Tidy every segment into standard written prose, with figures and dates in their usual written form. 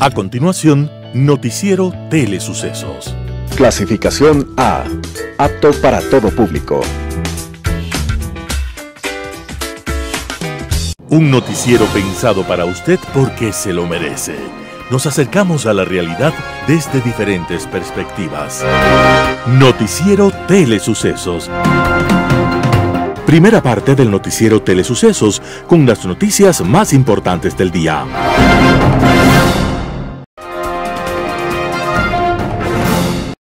A continuación, Noticiero Telesucesos. Clasificación A. Apto para todo público. Un noticiero pensado para usted porque se lo merece. Nos acercamos a la realidad desde diferentes perspectivas. Noticiero Telesucesos. Primera parte del Noticiero Telesucesos, con las noticias más importantes del día.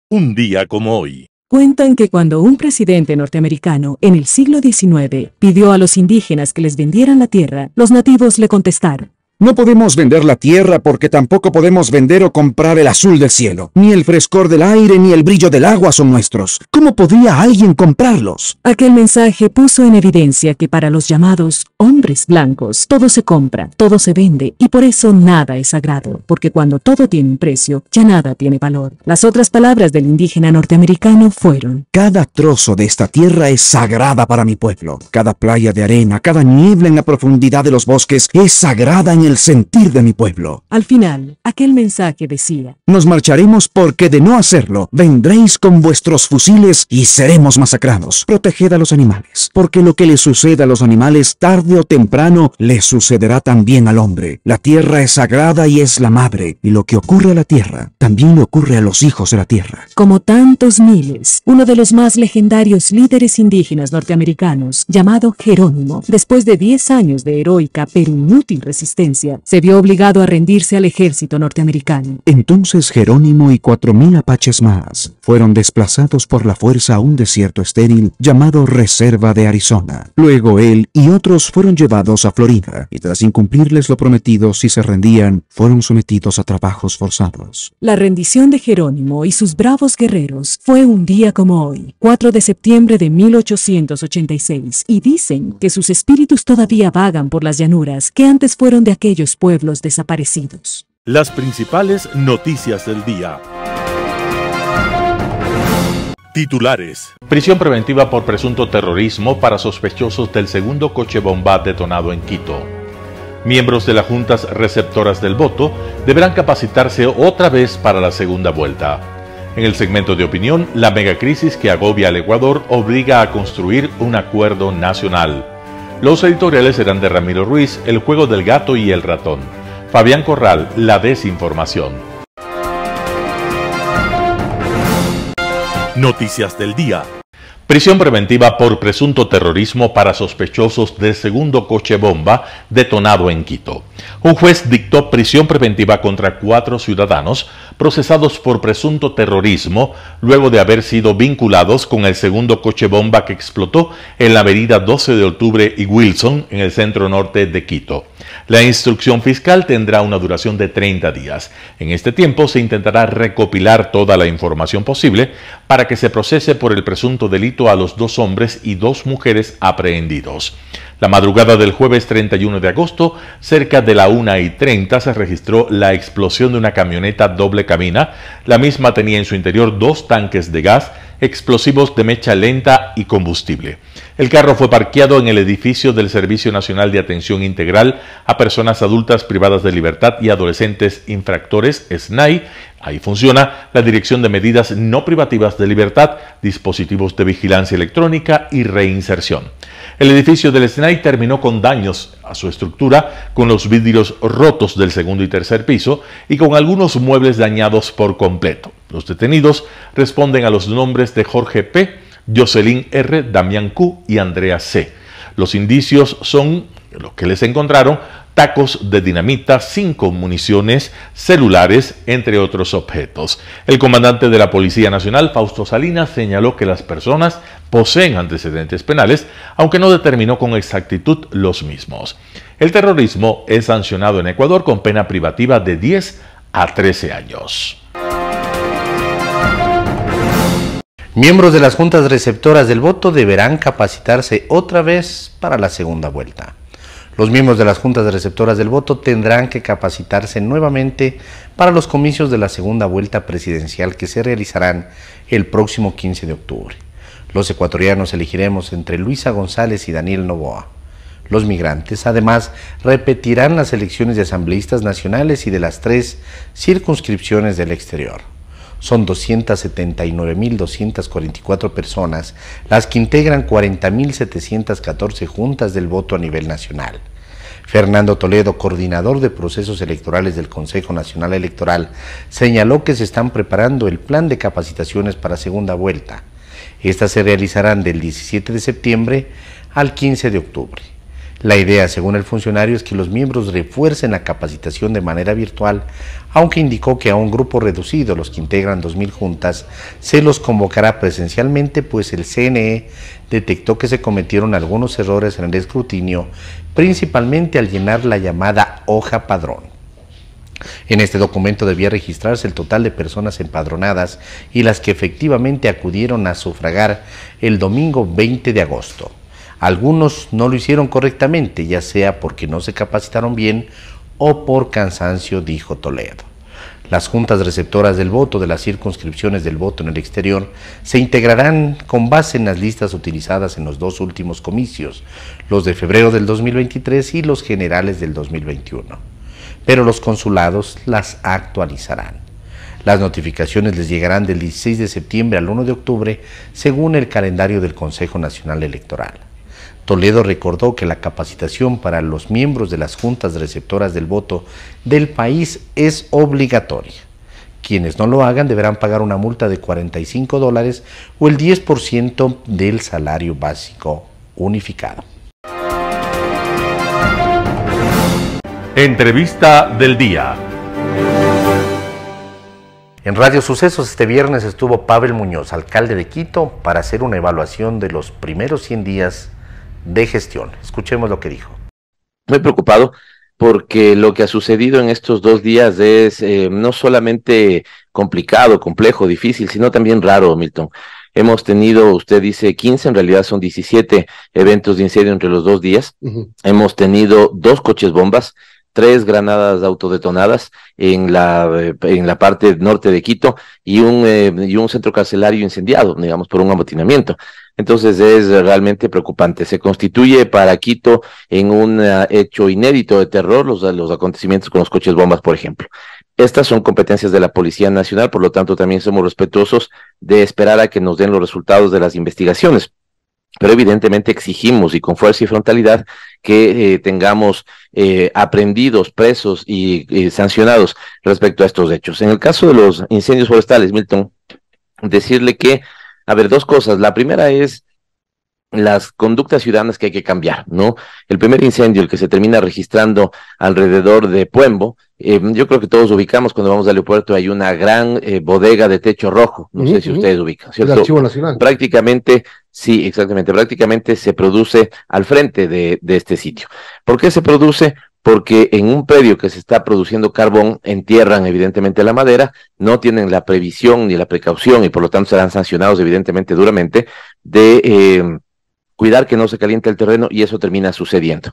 Un día como hoy. Cuentan que cuando un presidente norteamericano en el siglo XIX pidió a los indígenas que les vendieran la tierra, los nativos le contestaron: no podemos vender la tierra porque tampoco podemos vender o comprar el azul del cielo. Ni el frescor del aire ni el brillo del agua son nuestros. ¿Cómo podría alguien comprarlos? Aquel mensaje puso en evidencia que para los llamados hombres blancos, todo se compra, todo se vende, y por eso nada es sagrado, porque cuando todo tiene un precio, ya nada tiene valor. Las otras palabras del indígena norteamericano fueron: cada trozo de esta tierra es sagrada para mi pueblo. Cada playa de arena, cada niebla en la profundidad de los bosques es sagrada en el sentir de mi pueblo. Al final, aquel mensaje decía: nos marcharemos porque de no hacerlo, vendréis con vuestros fusiles y seremos masacrados. Proteged a los animales, porque lo que le suceda a los animales tarde o temprano le sucederá también al hombre. La tierra es sagrada y es la madre, y lo que ocurre a la tierra también le ocurre a los hijos de la tierra. Como tantos miles, uno de los más legendarios líderes indígenas norteamericanos, llamado Jerónimo, después de 10 años de heroica pero inútil resistencia, se vio obligado a rendirse al ejército norteamericano. Entonces Jerónimo y 4,000 apaches más fueron desplazados por la fuerza a un desierto estéril llamado Reserva de Arizona. Luego él y otros fueron llevados a Florida, y tras incumplirles lo prometido, si se rendían, fueron sometidos a trabajos forzados. La rendición de Jerónimo y sus bravos guerreros fue un día como hoy, 4 de septiembre de 1886, y dicen que sus espíritus todavía vagan por las llanuras que antes fueron de aquellos pueblos desaparecidos. Las principales noticias del día. Titulares. Prisión preventiva por presunto terrorismo para sospechosos del segundo coche bomba detonado en Quito. Miembros de las juntas receptoras del voto deberán capacitarse otra vez para la segunda vuelta. En el segmento de opinión, la megacrisis que agobia al Ecuador obliga a construir un acuerdo nacional. Los editoriales serán de Ramiro Ruiz, El juego del gato y el ratón. Fabián Corral, La desinformación. Noticias del día. Prisión preventiva por presunto terrorismo para sospechosos del segundo coche bomba detonado en Quito. Un juez dictó prisión preventiva contra 4 ciudadanos procesados por presunto terrorismo luego de haber sido vinculados con el segundo coche bomba que explotó en la avenida 12 de octubre y Wilson en el centro norte de Quito. La instrucción fiscal tendrá una duración de 30 días. En este tiempo se intentará recopilar toda la información posible para que se procese por el presunto delito a los 2 hombres y 2 mujeres aprehendidos. La madrugada del jueves 31 de agosto, cerca de la 1:30, se registró la explosión de una camioneta doble cabina. La misma tenía en su interior 2 tanques de gas, explosivos de mecha lenta y combustible. El carro fue parqueado en el edificio del Servicio Nacional de Atención Integral a Personas Adultas Privadas de Libertad y Adolescentes Infractores, SNAI. Ahí funciona la Dirección de Medidas No Privativas de Libertad, Dispositivos de Vigilancia Electrónica y Reinserción. El edificio del SNAI terminó con daños a su estructura, con los vidrios rotos del segundo y tercer piso y con algunos muebles dañados por completo. Los detenidos responden a los nombres de Jorge P., Jocelyn R., Damián Q. y Andrea C. Los indicios son los que les encontraron: tacos de dinamita, 5 municiones, celulares, entre otros objetos. El comandante de la Policía Nacional, Fausto Salinas, señaló que las personas poseen antecedentes penales, aunque no determinó con exactitud los mismos. El terrorismo es sancionado en Ecuador con pena privativa de 10 a 13 años. Miembros de las juntas receptoras del voto deberán capacitarse otra vez para la segunda vuelta. Los miembros de las juntas receptoras del voto tendrán que capacitarse nuevamente para los comicios de la segunda vuelta presidencial que se realizarán el próximo 15 de octubre. Los ecuatorianos elegiremos entre Luisa González y Daniel Noboa. Los migrantes, además, repetirán las elecciones de asambleístas nacionales y de las 3 circunscripciones del exterior. Son 279.244 personas las que integran 40.714 juntas del voto a nivel nacional. Fernando Toledo, coordinador de procesos electorales del Consejo Nacional Electoral, señaló que se están preparando el plan de capacitaciones para segunda vuelta. Estas se realizarán del 17 de septiembre al 15 de octubre. La idea, según el funcionario, es que los miembros refuercen la capacitación de manera virtual, aunque indicó que a un grupo reducido, los que integran 2.000 juntas, se los convocará presencialmente, pues el CNE detectó que se cometieron algunos errores en el escrutinio, principalmente al llenar la llamada hoja padrón. En este documento debía registrarse el total de personas empadronadas y las que efectivamente acudieron a sufragar el domingo 20 de agosto. Algunos no lo hicieron correctamente, ya sea porque no se capacitaron bien o por cansancio, dijo Toledo. Las juntas receptoras del voto de las circunscripciones del voto en el exterior se integrarán con base en las listas utilizadas en los 2 últimos comicios, los de febrero del 2023 y los generales del 2021. Pero los consulados las actualizarán. Las notificaciones les llegarán del 16 de septiembre al 1 de octubre, según el calendario del Consejo Nacional Electoral. Toledo recordó que la capacitación para los miembros de las juntas receptoras del voto del país es obligatoria. Quienes no lo hagan deberán pagar una multa de $45 o el 10% del salario básico unificado. Entrevista del día. En Radio Sucesos este viernes estuvo Pavel Muñoz, alcalde de Quito, para hacer una evaluación de los primeros 100 días de gestión. Escuchemos lo que dijo. Muy preocupado porque lo que ha sucedido en estos 2 días es no solamente complicado, complejo, difícil, sino también raro, Milton. Hemos tenido, usted dice 15, en realidad son 17 eventos de incendio entre los 2 días. Hemos tenido 2 coches bombas, 3 granadas autodetonadas en la parte norte de Quito y un centro carcelario incendiado, digamos, por un amotinamiento. Entonces es realmente preocupante. Se constituye para Quito en un hecho inédito de terror los acontecimientos con los coches bombas, por ejemplo. Estas son competencias de la Policía Nacional, por lo tanto también somos respetuosos de esperar a que nos den los resultados de las investigaciones. Pero evidentemente exigimos y con fuerza y frontalidad que tengamos aprendidos, presos y sancionados respecto a estos hechos. En el caso de los incendios forestales, Milton, decirle que, a ver, 2 cosas. La primera es las conductas ciudadanas que hay que cambiar, ¿no? El primer incendio, el que se termina registrando alrededor de Puembo, yo creo que todos ubicamos cuando vamos al aeropuerto, hay una gran bodega de techo rojo, no sé si ustedes ubican, ¿cierto? El Archivo Nacional. Prácticamente, sí, exactamente, prácticamente se produce al frente de este sitio. ¿Por qué se produce? Porque en un predio que se está produciendo carbón, entierran evidentemente la madera, no tienen la previsión ni la precaución y por lo tanto serán sancionados evidentemente duramente de cuidar que no se caliente el terreno y eso termina sucediendo.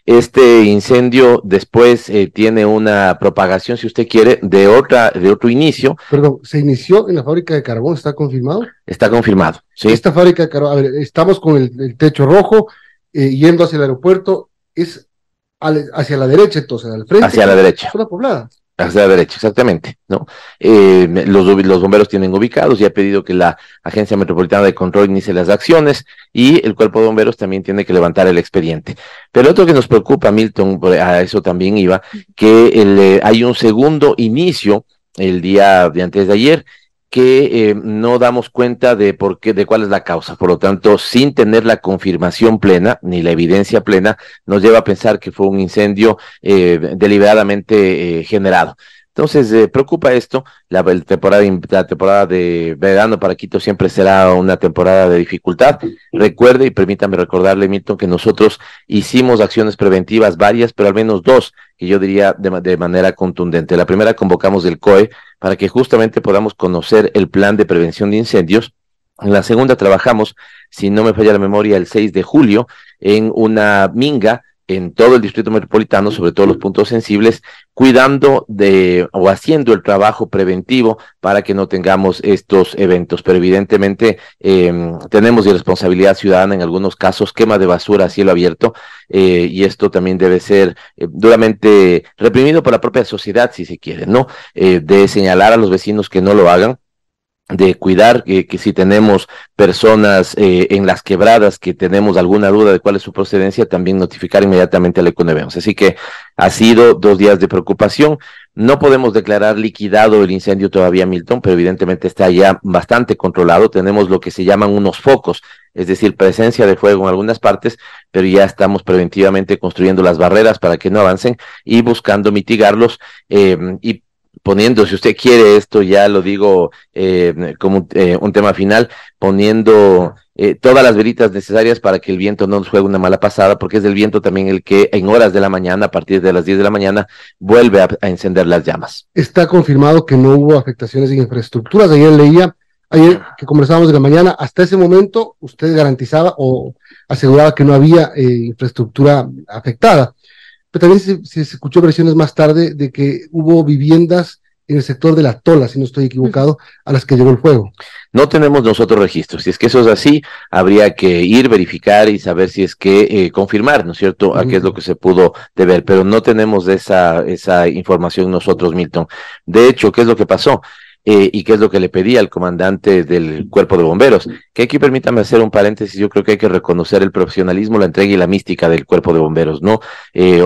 Este incendio después tiene una propagación, si usted quiere, de otro inicio. Perdón, ¿se inició en la fábrica de carbón? ¿Está confirmado? Está confirmado, sí. Esta fábrica de carbón, a ver, estamos con el techo rojo, yendo hacia el aeropuerto, es hacia la derecha entonces, al frente. Hacia la derecha. Zona poblada. Hacia la derecha, exactamente, ¿no? Los bomberos tienen ubicados y ha pedido que la Agencia Metropolitana de Control inicie las acciones y el Cuerpo de Bomberos también tiene que levantar el expediente. Pero otro que nos preocupa, Milton, a eso también iba, que hay un segundo inicio el día de antes de ayer que no damos cuenta de por qué, de cuál es la causa. Por lo tanto, sin tener la confirmación plena, ni la evidencia plena, nos lleva a pensar que fue un incendio deliberadamente generado. Entonces, preocupa esto. La temporada de verano para Quito siempre será una temporada de dificultad. Recuerde, y permítame recordarle, Milton, que nosotros hicimos acciones preventivas varias, pero al menos 2, que yo diría de manera contundente. La primera, convocamos el COE para que justamente podamos conocer el plan de prevención de incendios. En la segunda, trabajamos, si no me falla la memoria, el 6 de julio, en una minga en todo el distrito metropolitano, sobre todo los puntos sensibles, cuidando o haciendo el trabajo preventivo para que no tengamos estos eventos. Pero evidentemente tenemos irresponsabilidad ciudadana en algunos casos, quema de basura a cielo abierto, y esto también debe ser duramente reprimido por la propia sociedad, si se quiere, ¿no? De señalar a los vecinos que no lo hagan, de cuidar que si tenemos personas en las quebradas que tenemos alguna duda de cuál es su procedencia, también notificar inmediatamente al Econevemos. Así que ha sido 2 días de preocupación. No podemos declarar liquidado el incendio todavía, Milton, pero evidentemente está ya bastante controlado. Tenemos lo que se llaman unos focos, es decir, presencia de fuego en algunas partes, pero ya estamos preventivamente construyendo las barreras para que no avancen y buscando mitigarlos, y poniendo, si usted quiere esto, ya lo digo como un tema final, poniendo todas las velitas necesarias para que el viento no nos juegue una mala pasada, porque es el viento también el que en horas de la mañana, a partir de las 10 de la mañana, vuelve a encender las llamas. Está confirmado que no hubo afectaciones en infraestructuras. Ayer que conversábamos de la mañana, hasta ese momento usted garantizaba o aseguraba que no había infraestructura afectada. Pero también se escuchó versiones más tarde de que hubo viviendas en el sector de La Tola, si no estoy equivocado, a las que llegó el fuego. No tenemos nosotros registros. Si es que eso es así, habría que ir, verificar y saber si es que confirmar, ¿no es cierto?, a qué es lo que se pudo deber, pero no tenemos esa información nosotros, Milton. De hecho, ¿qué es lo que pasó? Y qué es lo que le pedí al comandante del Cuerpo de Bomberos, que aquí permítame hacer un paréntesis. Yo creo que hay que reconocer el profesionalismo, la entrega y la mística del Cuerpo de Bomberos, ¿no?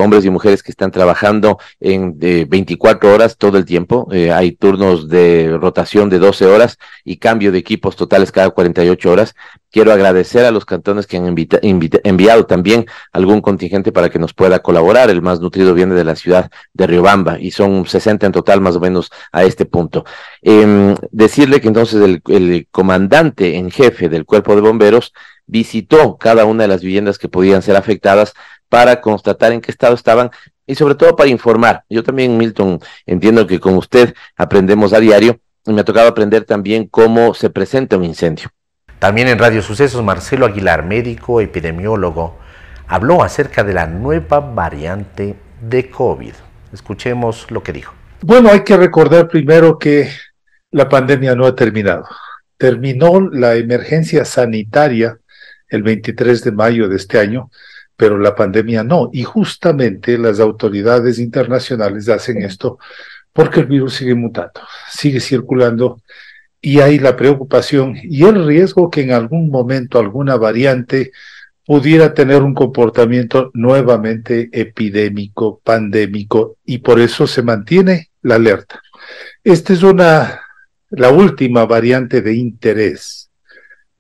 Hombres y mujeres que están trabajando en 24 horas todo el tiempo, hay turnos de rotación de 12 horas y cambio de equipos totales cada 48 horas. Quiero agradecer a los cantones que han enviado también algún contingente para que nos pueda colaborar. El más nutrido viene de la ciudad de Riobamba y son 60 en total más o menos a este punto. Decirle que entonces el comandante en jefe del Cuerpo de Bomberos visitó cada una de las viviendas que podían ser afectadas para constatar en qué estado estaban y sobre todo para informar. Yo también, Milton, entiendo que con usted aprendemos a diario y me ha tocado aprender también cómo se presenta un incendio. También en Radio Sucesos, Marcelo Aguilar, médico epidemiólogo, habló acerca de la nueva variante de COVID. Escuchemos lo que dijo. Bueno, hay que recordar primero que la pandemia no ha terminado. Terminó la emergencia sanitaria el 23 de mayo de este año, pero la pandemia no. Y justamente las autoridades internacionales hacen esto porque el virus sigue mutando, sigue circulando. Y hay la preocupación y el riesgo que en algún momento alguna variante pudiera tener un comportamiento nuevamente epidémico, pandémico, y por eso se mantiene la alerta. Esta es la última variante de interés,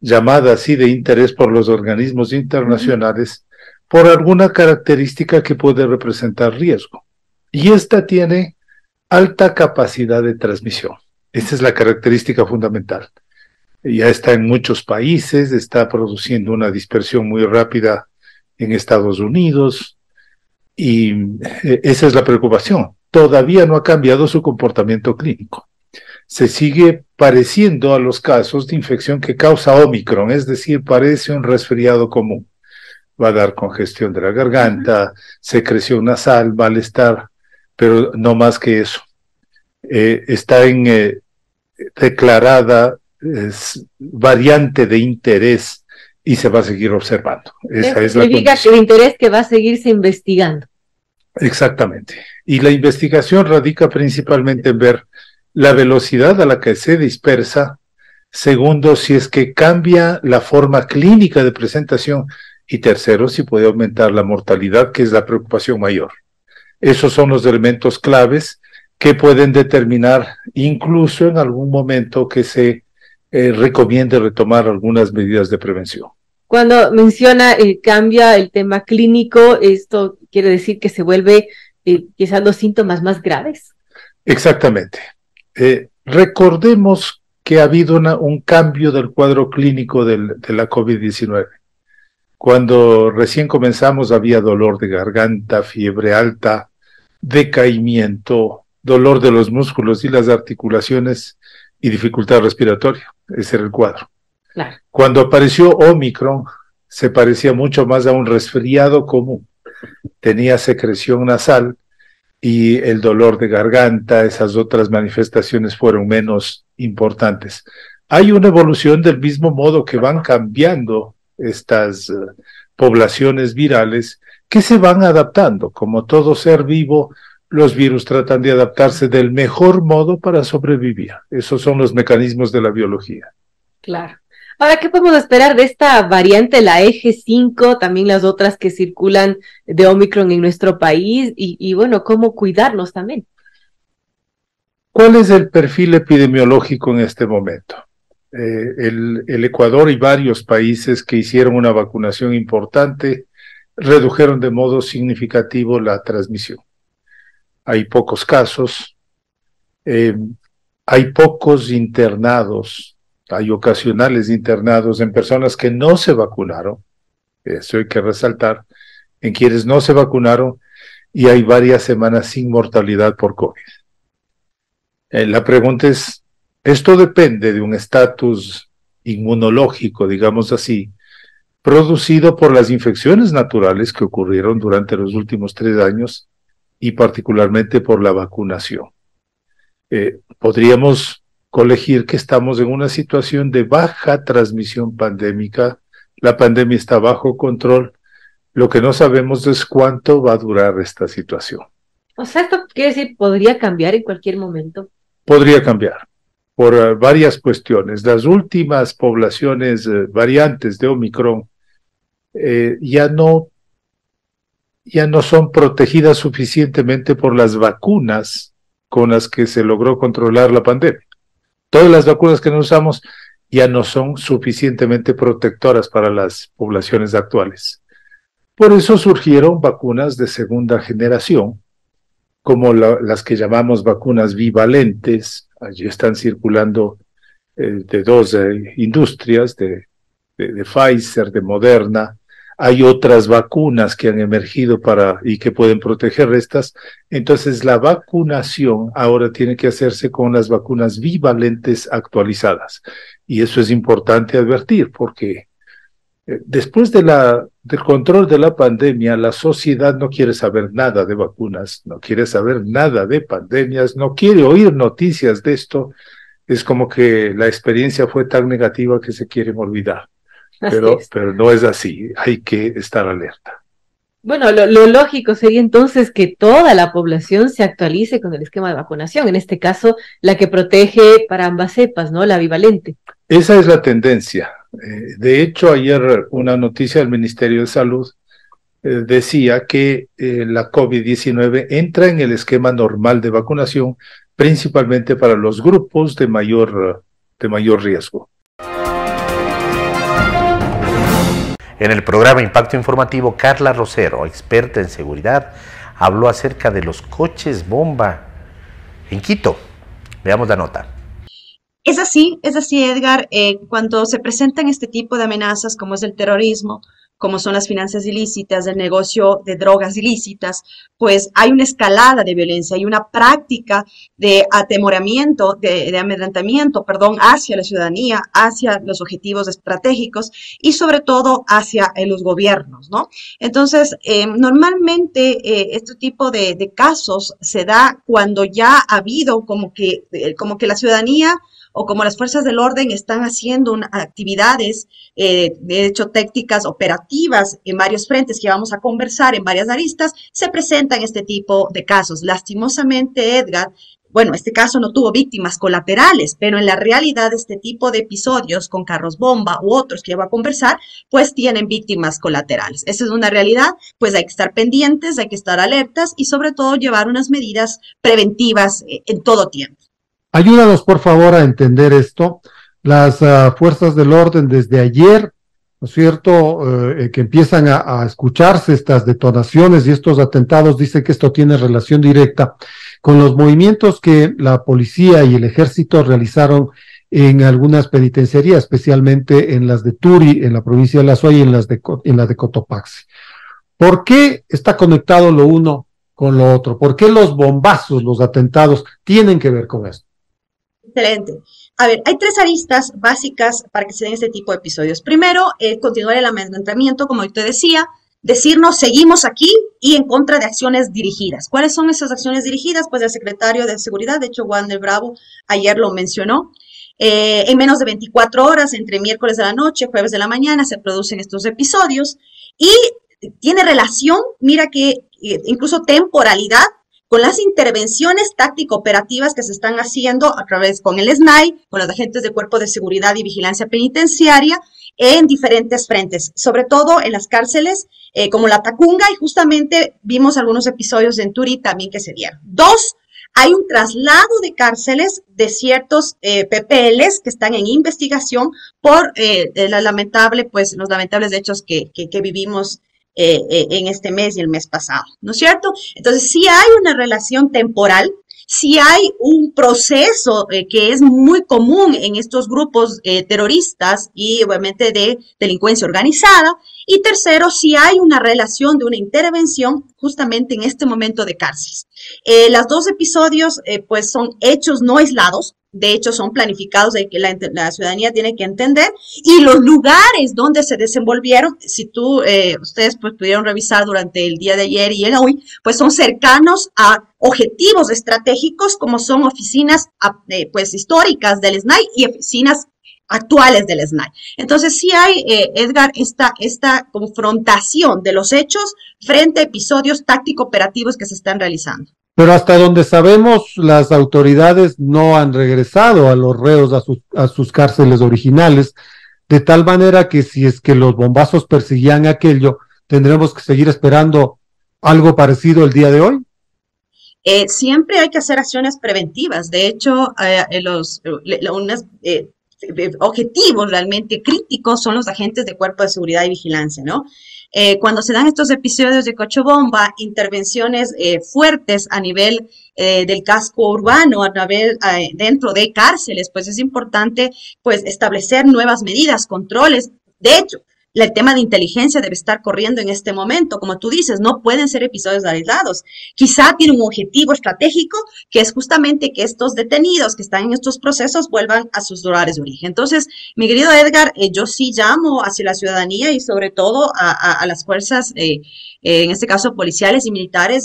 llamada así de interés por los organismos internacionales, por alguna característica que puede representar riesgo. Y esta tiene alta capacidad de transmisión. Esa es la característica fundamental. Ya está en muchos países, está produciendo una dispersión muy rápida en Estados Unidos y esa es la preocupación. Todavía no ha cambiado su comportamiento clínico. Se sigue pareciendo a los casos de infección que causa Omicron, es decir, parece un resfriado común. Va a dar congestión de la garganta, secreción nasal, malestar, pero no más que eso. Está declarada variante de interés y se va a seguir observando. Esa es la significa que el interés que va a seguirse investigando. Exactamente. Y la investigación radica principalmente en ver la velocidad a la que se dispersa, segundo, si es que cambia la forma clínica de presentación, y tercero, si puede aumentar la mortalidad, que es la preocupación mayor. Esos son los elementos claves que pueden determinar incluso en algún momento que se recomiende retomar algunas medidas de prevención. Cuando menciona cambia el tema clínico, ¿esto quiere decir que se vuelve quizás los síntomas más graves? Exactamente. Recordemos que ha habido un cambio del cuadro clínico de la COVID-19. Cuando recién comenzamos había dolor de garganta, fiebre alta, decaimiento, dolor de los músculos y las articulaciones y dificultad respiratoria. Ese era el cuadro. Claro. Cuando apareció Omicron, se parecía mucho más a un resfriado común. tenía secreción nasal y el dolor de garganta, esas otras manifestaciones fueron menos importantes. Hay una evolución del mismo modo que van cambiando estas poblaciones virales que se van adaptando. Como todo ser vivo, los virus tratan de adaptarse del mejor modo para sobrevivir. Esos son los mecanismos de la biología. Claro. Ahora, ¿qué podemos esperar de esta variante, la EG5, también las otras que circulan de Omicron en nuestro país? Y bueno, ¿cómo cuidarnos también? ¿Cuál es el perfil epidemiológico en este momento? El Ecuador y varios países que hicieron una vacunación importante redujeron de modo significativo la transmisión. Hay pocos casos, hay pocos internados, hay ocasionales internados en personas que no se vacunaron, eso hay que resaltar, en quienes no se vacunaron, y hay varias semanas sin mortalidad por COVID. La pregunta es, esto depende de un estatus inmunológico, digamos así, producido por las infecciones naturales que ocurrieron durante los últimos 3 años y particularmente por la vacunación. Podríamos colegir que estamos en una situación de baja transmisión pandémica, la pandemia está bajo control, lo que no sabemos es cuánto va a durar esta situación. O sea, esto quiere decir, ¿podría cambiar en cualquier momento? Podría cambiar por varias cuestiones. Las últimas poblaciones variantes de Omicron ya no son protegidas suficientemente por las vacunas con las que se logró controlar la pandemia. Todas las vacunas que no usamos ya no son suficientemente protectoras para las poblaciones actuales. Por eso surgieron vacunas de segunda generación, como las que llamamos vacunas bivalentes. Allí están circulando de 2 industrias, de Pfizer, de Moderna. Hay otras vacunas que han emergido y que pueden proteger estas. Entonces la vacunación ahora tiene que hacerse con las vacunas bivalentes actualizadas. Y eso es importante advertir porque después del control de la pandemia, la sociedad no quiere saber nada de vacunas, no quiere saber nada de pandemias, no quiere oír noticias de esto. Es como que la experiencia fue tan negativa que se quieren olvidar. Pero no es así, hay que estar alerta. Bueno, lo lógico sería entonces que toda la población se actualice con el esquema de vacunación, en este caso la que protege para ambas cepas, ¿no? La bivalente. Esa es la tendencia. De hecho, ayer una noticia del Ministerio de Salud decía que la COVID-19 entra en el esquema normal de vacunación, principalmente para los grupos de mayor riesgo. En el programa Impacto Informativo, Carla Rosero, experta en seguridad, habló acerca de los coches bomba en Quito. Veamos la nota. Es así, Edgar, cuando se presentan este tipo de amenazas como es el terrorismo, como son las finanzas ilícitas, el negocio de drogas ilícitas, pues hay una escalada de violencia, hay una práctica de atemoramiento, de amedrentamiento, hacia la ciudadanía, hacia los objetivos estratégicos y sobre todo hacia los gobiernos, ¿no? Entonces, normalmente este tipo de casos se da cuando ya ha habido como que la ciudadanía o como las fuerzas del orden están haciendo actividades, de hecho tácticas operativas en varios frentes que vamos a conversar en varias aristas, se presentan este tipo de casos. Lastimosamente, Edgar, bueno, este caso no tuvo víctimas colaterales, pero en la realidad este tipo de episodios con carros bomba u otros que ya voy a conversar, pues tienen víctimas colaterales. Esa es una realidad, pues hay que estar pendientes, hay que estar alertas y sobre todo llevar unas medidas preventivas en todo tiempo. Ayúdanos, por favor, a entender esto. Las fuerzas del orden desde ayer, ¿no es cierto?, que empiezan a escucharse estas detonaciones y estos atentados, dicen que esto tiene relación directa con los movimientos que la policía y el ejército realizaron en algunas penitenciarías, especialmente en las de Turi, en la provincia de La Suay y en las de Cotopaxi. ¿Por qué está conectado lo uno con lo otro? ¿Por qué los bombazos, los atentados, tienen que ver con esto? Excelente. A ver, hay 3 aristas básicas para que se den este tipo de episodios. Primero, continuar el amedrentamiento, como yo te decía, decirnos seguimos aquí y en contra de acciones dirigidas. ¿Cuáles son esas acciones dirigidas? Pues el secretario de Seguridad, de hecho Wander Bravo ayer lo mencionó. En menos de 24 horas, entre miércoles de la noche, jueves de la mañana, se producen estos episodios y tiene relación, mira que incluso temporalidad, con las intervenciones táctico-operativas que se están haciendo a través con el SNAI, con los agentes de Cuerpo de Seguridad y Vigilancia Penitenciaria, en diferentes frentes, sobre todo en las cárceles como la Tacunga, y justamente vimos algunos episodios en Turi también que se dieron. 2, hay un traslado de cárceles de ciertos PPLs que están en investigación por los lamentables hechos que vivimos en este mes y el mes pasado, ¿no es cierto? Entonces, sí hay una relación temporal, sí hay un proceso que es muy común en estos grupos terroristas y obviamente de delincuencia organizada. Y tercero, sí hay una relación de una intervención justamente en este momento de cárceles. Los 2 episodios pues son hechos no aislados, de hecho son planificados, de que la ciudadanía tiene que entender, y los lugares donde se desenvolvieron, si ustedes pues pudieron revisar durante el día de ayer y el hoy, pues son cercanos a objetivos estratégicos como son oficinas pues históricas del SNAI y oficinas actuales del SNAI. Entonces sí hay, Edgar, esta confrontación de los hechos frente a episodios táctico-operativos que se están realizando. Pero hasta donde sabemos, las autoridades no han regresado a los reos a sus cárceles originales, de tal manera que si es que los bombazos persiguían aquello, ¿tendremos que seguir esperando algo parecido el día de hoy? Siempre hay que hacer acciones preventivas. De hecho, objetivos realmente críticos son los agentes de Cuerpo de Seguridad y Vigilancia, ¿no? Cuando se dan estos episodios de Cochabamba, intervenciones fuertes a nivel del casco urbano, dentro de cárceles, pues es importante pues establecer nuevas medidas, controles. De hecho, el tema de inteligencia debe estar corriendo en este momento. Como tú dices, no pueden ser episodios aislados. Quizá tiene un objetivo estratégico que es justamente que estos detenidos que están en estos procesos vuelvan a sus lugares de origen. Entonces, mi querido Edgar, yo sí llamo hacia la ciudadanía y sobre todo a las fuerzas, en este caso policiales y militares,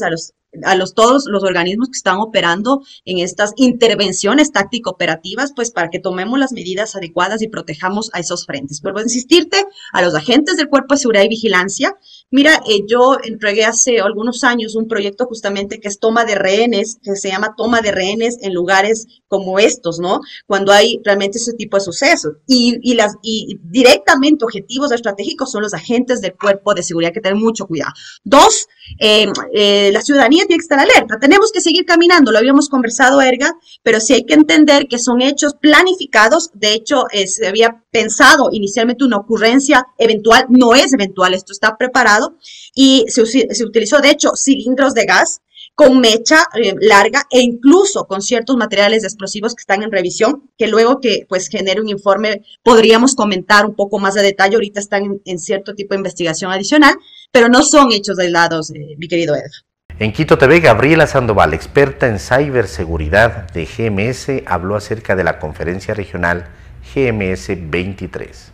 todos los organismos que están operando en estas intervenciones táctico-operativas, pues para que tomemos las medidas adecuadas y protejamos a esos frentes. Vuelvo a insistirte, a los agentes del Cuerpo de Seguridad y Vigilancia. Mira, yo entregué hace algunos años un proyecto justamente que es toma de rehenes, que se llama toma de rehenes en lugares como estos, ¿no? Cuando hay realmente ese tipo de sucesos. Y directamente objetivos estratégicos son los agentes del Cuerpo de Seguridad, que tener mucho cuidado. 2, la ciudadanía tiene que estar alerta. Tenemos que seguir caminando, lo habíamos conversado, Edgar, pero sí hay que entender que son hechos planificados. De hecho, se había pensado inicialmente una ocurrencia eventual, no es eventual, esto está preparado, y se utilizó, de hecho, cilindros de gas con mecha larga e incluso con ciertos materiales explosivos que están en revisión, que luego que pues genere un informe podríamos comentar un poco más de detalle. Ahorita están en cierto tipo de investigación adicional, pero no son hechos aislados, mi querido Ed. En Quito TV, Gabriela Sandoval, experta en ciberseguridad de GMS, habló acerca de la conferencia regional GMS 23.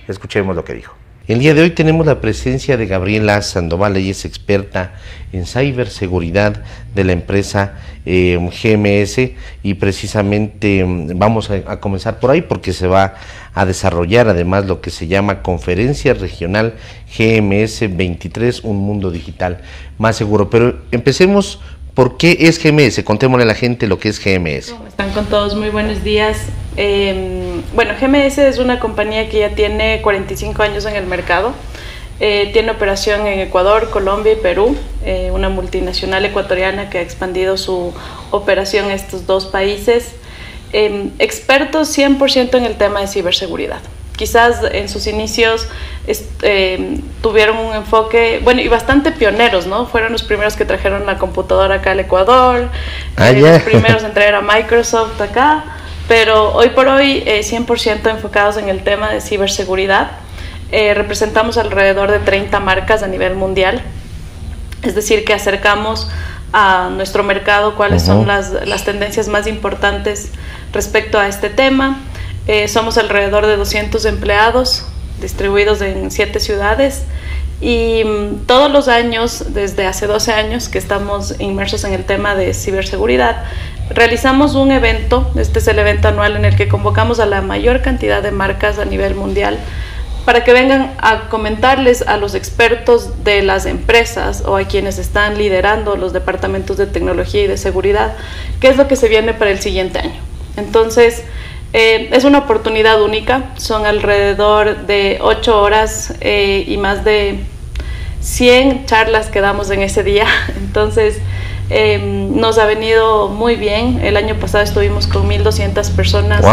Escuchemos lo que dijo. El día de hoy tenemos la presencia de Gabriela Sandoval, ella es experta en ciberseguridad de la empresa GMS, y precisamente vamos a comenzar por ahí porque se va a desarrollar además lo que se llama Conferencia Regional GMS 23, un mundo digital más seguro. Pero empecemos, ¿por qué es GMS? Contémosle a la gente lo que es GMS. ¿Cómo están con todos? Muy buenos días. Bueno, GMS es una compañía que ya tiene 45 años en el mercado. Tiene operación en Ecuador, Colombia y Perú, una multinacional ecuatoriana que ha expandido su operación a estos 2 países. Expertos 100% en el tema de ciberseguridad. Quizás en sus inicios tuvieron un enfoque, bueno, y bastante pioneros, ¿no? Fueron los primeros que trajeron la computadora acá al Ecuador, los primeros en traer a Microsoft acá, pero hoy por hoy 100% enfocados en el tema de ciberseguridad. Representamos alrededor de 30 marcas a nivel mundial, es decir, que acercamos a nuestro mercado cuáles son las tendencias más importantes respecto a este tema. Somos alrededor de 200 empleados distribuidos en 7 ciudades Y todos los años, desde hace 12 años que estamos inmersos en el tema de ciberseguridad, realizamos un evento. Este es el evento anual en el que convocamos a la mayor cantidad de marcas a nivel mundial para que vengan a comentarles a los expertos de las empresas o a quienes están liderando los departamentos de tecnología y de seguridad qué es lo que se viene para el siguiente año. Entonces, es una oportunidad única. Son alrededor de 8 horas y más de 100 charlas que damos en ese día. Entonces, nos ha venido muy bien. El año pasado estuvimos con 1.200 personas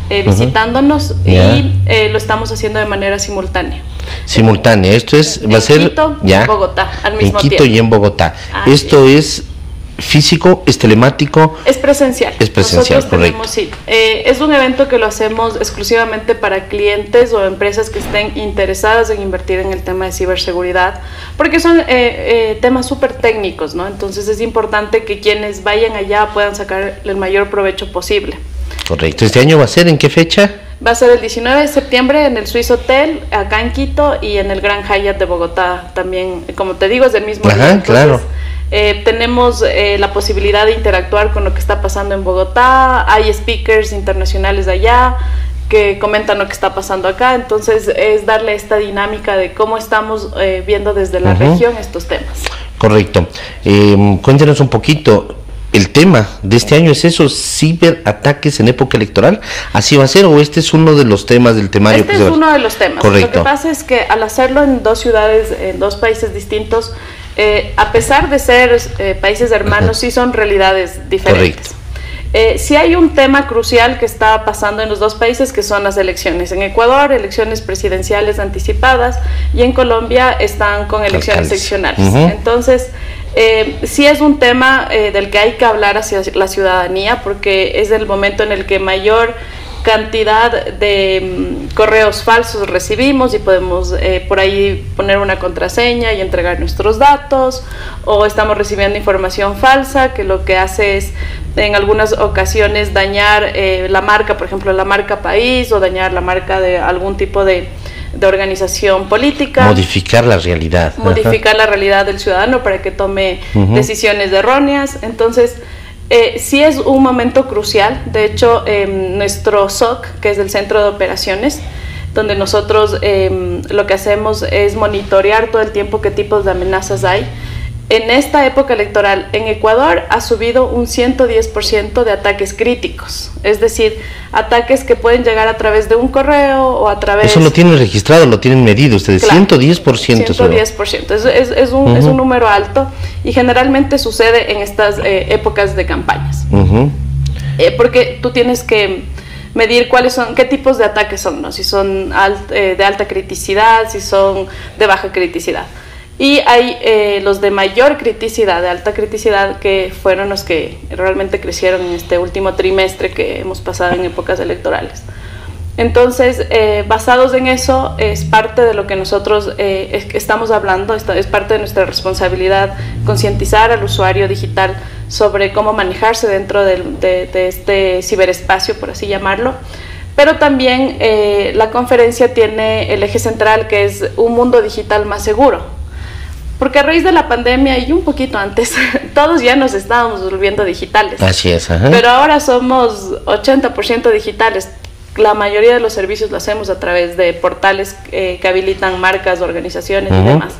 visitándonos y lo estamos haciendo de manera simultánea. Simultánea, esto es, va a ser Quito y en Bogotá al mismo en Quito tiempo. y en Bogotá. Esto es físico, es telemático. Es presencial. Es presencial, Nosotros correcto. tenemos, es un evento que lo hacemos exclusivamente para clientes o empresas que estén interesadas en invertir en el tema de ciberseguridad, porque son temas súper técnicos, ¿no? Entonces es importante que quienes vayan allá puedan sacar el mayor provecho posible. Correcto. ¿Este año va a ser en qué fecha? Va a ser el 19 de septiembre en el Swiss Hotel, acá en Quito, y en el Gran Hyatt de Bogotá también. Como te digo, es del mismo día. Entonces, claro. Tenemos la posibilidad de interactuar con lo que está pasando en Bogotá. Hay speakers internacionales de allá que comentan lo que está pasando acá. Entonces es darle esta dinámica de cómo estamos viendo desde la región estos temas. Correcto. Cuéntenos un poquito. ¿El tema de este año es esos ciberataques en época electoral? ¿Así va a ser o este es uno de los temas del temario? Este es uno de los temas. Correcto. Lo que pasa es que al hacerlo en dos ciudades, en dos países distintos, a pesar de ser países hermanos, sí son realidades diferentes. Sí hay un tema crucial que está pasando en los dos países, que son las elecciones. En Ecuador, elecciones presidenciales anticipadas, y en Colombia están con elecciones seccionales. Entonces, sí es un tema del que hay que hablar hacia la ciudadanía, porque es el momento en el que mayor cantidad de correos falsos recibimos y podemos por ahí poner una contraseña y entregar nuestros datos, o estamos recibiendo información falsa que lo que hace es en algunas ocasiones dañar la marca, por ejemplo la marca país, o dañar la marca de algún tipo de organización política. Modificar la realidad. Modificar la realidad del ciudadano para que tome decisiones erróneas. Entonces, sí es un momento crucial. De hecho, nuestro SOC, que es el Centro de Operaciones, donde nosotros lo que hacemos es monitorear todo el tiempo qué tipos de amenazas hay. En esta época electoral en Ecuador ha subido un 110% de ataques críticos, es decir, ataques que pueden llegar a través de un correo o a través... Eso lo tienen registrado, lo tienen medido ustedes, claro, 110%. 110%, es un número alto y generalmente sucede en estas épocas de campañas, porque tú tienes que medir cuáles son, qué tipos de ataques son, ¿no? Si son de alta criticidad, si son de baja criticidad. Y hay los de mayor criticidad, de alta criticidad, que fueron los que realmente crecieron en este último trimestre que hemos pasado en épocas electorales. Entonces, basados en eso, es parte de lo que nosotros estamos hablando, es parte de nuestra responsabilidad concientizar al usuario digital sobre cómo manejarse dentro de este ciberespacio, por así llamarlo. Pero también la conferencia tiene el eje central, que es un mundo digital más seguro. Porque a raíz de la pandemia y un poquito antes, todos ya nos estábamos volviendo digitales. Así es, pero ahora somos 80% digitales. La mayoría de los servicios lo hacemos a través de portales que habilitan marcas, organizaciones y demás.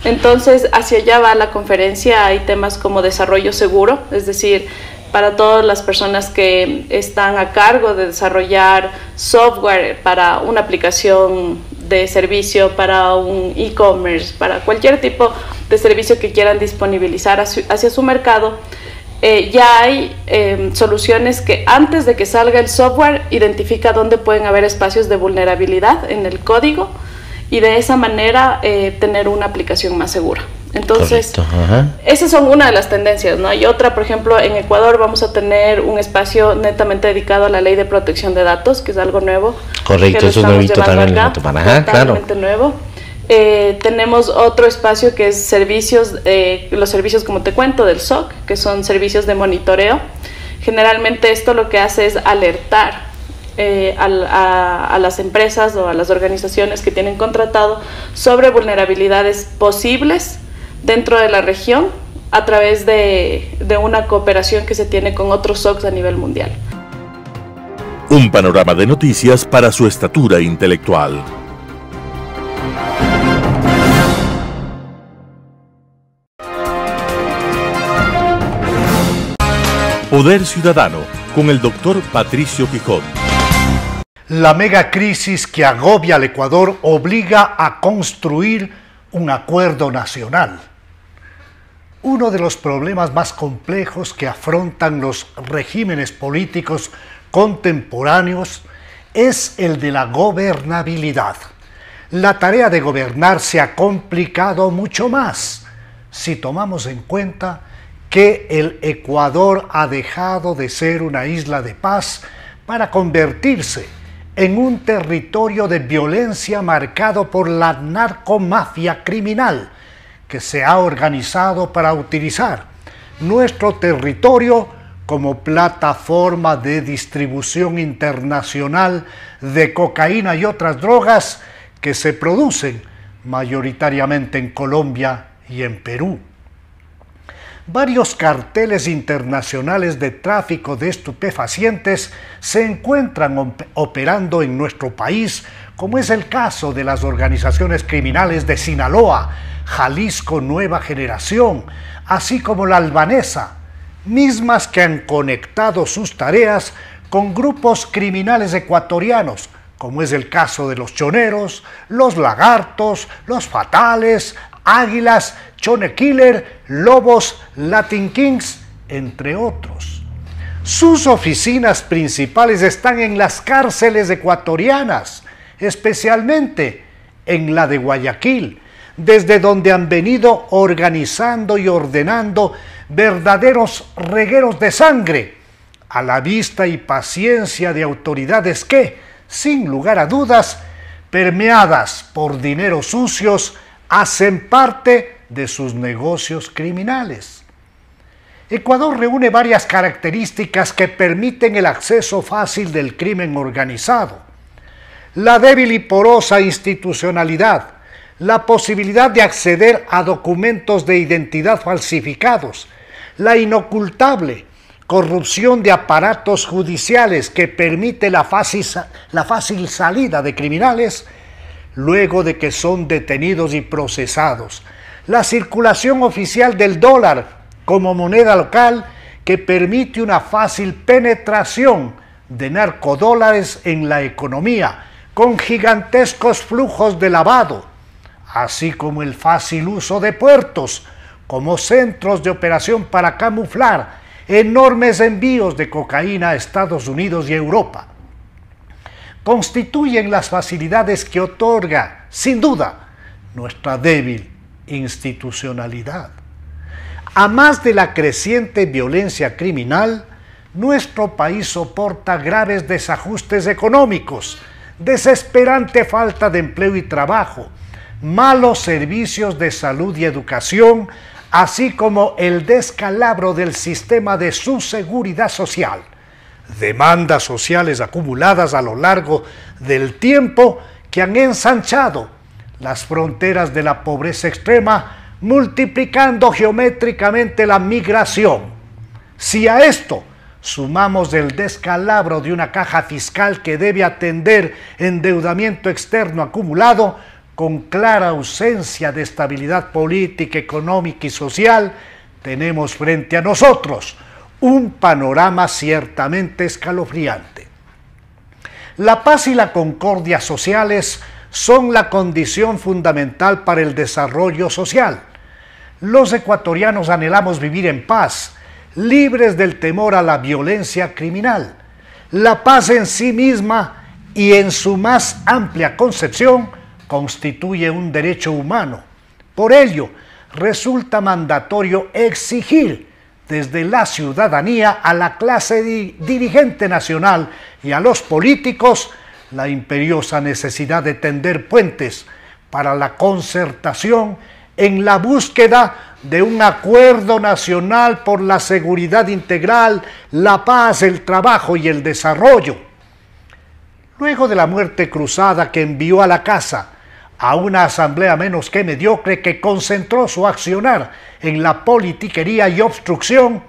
Entonces, hacia allá va la conferencia. Hay temas como desarrollo seguro, es decir, para todas las personas que están a cargo de desarrollar software para una aplicación de servicio, para un e-commerce, para cualquier tipo de servicio que quieran disponibilizar hacia su mercado, ya hay soluciones que antes de que salga el software identifica dónde pueden haber espacios de vulnerabilidad en el código y de esa manera tener una aplicación más segura. Entonces, esas son una de las tendencias, ¿no? Hay otra, por ejemplo, en Ecuador vamos a tener un espacio netamente dedicado a la ley de protección de datos, que es algo nuevo. Correcto, eso es nuevito también. Totalmente nuevo. Tenemos otro espacio que es servicios, los servicios, como te cuento, del SOC, que son servicios de monitoreo. Generalmente esto lo que hace es alertar a las empresas o a las organizaciones que tienen contratado sobre vulnerabilidades posibles dentro de la región a través de una cooperación que se tiene con otros SOCs a nivel mundial. Un panorama de noticias para su estatura intelectual. Poder Ciudadano, con el doctor Patricio Quijón. La megacrisis que agobia al Ecuador obliga a construir un acuerdo nacional. Uno de los problemas más complejos que afrontan los regímenes políticos contemporáneos es el de la gobernabilidad. La tarea de gobernar se ha complicado mucho más si tomamos en cuenta que el Ecuador ha dejado de ser una isla de paz para convertirse en un territorio de violencia marcado por la narcomafia criminal que se ha organizado para utilizar nuestro territorio como plataforma de distribución internacional de cocaína y otras drogas que se producen mayoritariamente en Colombia y en Perú. Varios carteles internacionales de tráfico de estupefacientes se encuentran operando en nuestro país, como es el caso de las organizaciones criminales de Sinaloa, Jalisco Nueva Generación, así como la albanesa, mismas que han conectado sus tareas con grupos criminales ecuatorianos, como es el caso de los choneros, los lagartos, los fatales, águilas, Chone Killer, Lobos, Latin Kings, entre otros. Sus oficinas principales están en las cárceles ecuatorianas, especialmente en la de Guayaquil, desde donde han venido organizando y ordenando verdaderos regueros de sangre, a la vista y paciencia de autoridades que, sin lugar a dudas, permeadas por dineros sucios, hacen parte de sus negocios criminales. Ecuador reúne varias características que permiten el acceso fácil del crimen organizado. La débil y porosa institucionalidad, la posibilidad de acceder a documentos de identidad falsificados, la inocultable corrupción de aparatos judiciales que permite la fácil salida de criminales luego de que son detenidos y procesados, la circulación oficial del dólar como moneda local que permite una fácil penetración de narcodólares en la economía, con gigantescos flujos de lavado, así como el fácil uso de puertos como centros de operación para camuflar enormes envíos de cocaína a Estados Unidos y Europa. Constituyen las facilidades que otorga, sin duda, nuestra débil institucionalidad. A más de la creciente violencia criminal, nuestro país soporta graves desajustes económicos, desesperante falta de empleo y trabajo, malos servicios de salud y educación, así como el descalabro del sistema de su seguridad social, demandas sociales acumuladas a lo largo del tiempo que han ensanchado las fronteras de la pobreza extrema, multiplicando geométricamente la migración. Si a esto sumamos el descalabro de una caja fiscal que debe atender endeudamiento externo acumulado, con clara ausencia de estabilidad política, económica y social, tenemos frente a nosotros un panorama ciertamente escalofriante. La paz y la concordia sociales son la condición fundamental para el desarrollo social. Los ecuatorianos anhelamos vivir en paz, libres del temor a la violencia criminal. La paz en sí misma y en su más amplia concepción constituye un derecho humano. Por ello, resulta mandatorio exigir desde la ciudadanía a la clase dirigente nacional y a los políticos la imperiosa necesidad de tender puentes para la concertación en la búsqueda de un acuerdo nacional por la seguridad integral, la paz, el trabajo y el desarrollo. luego de la muerte cruzada que envió a la casa a una asamblea menos que mediocre que concentró su accionar en la politiquería y obstrucción,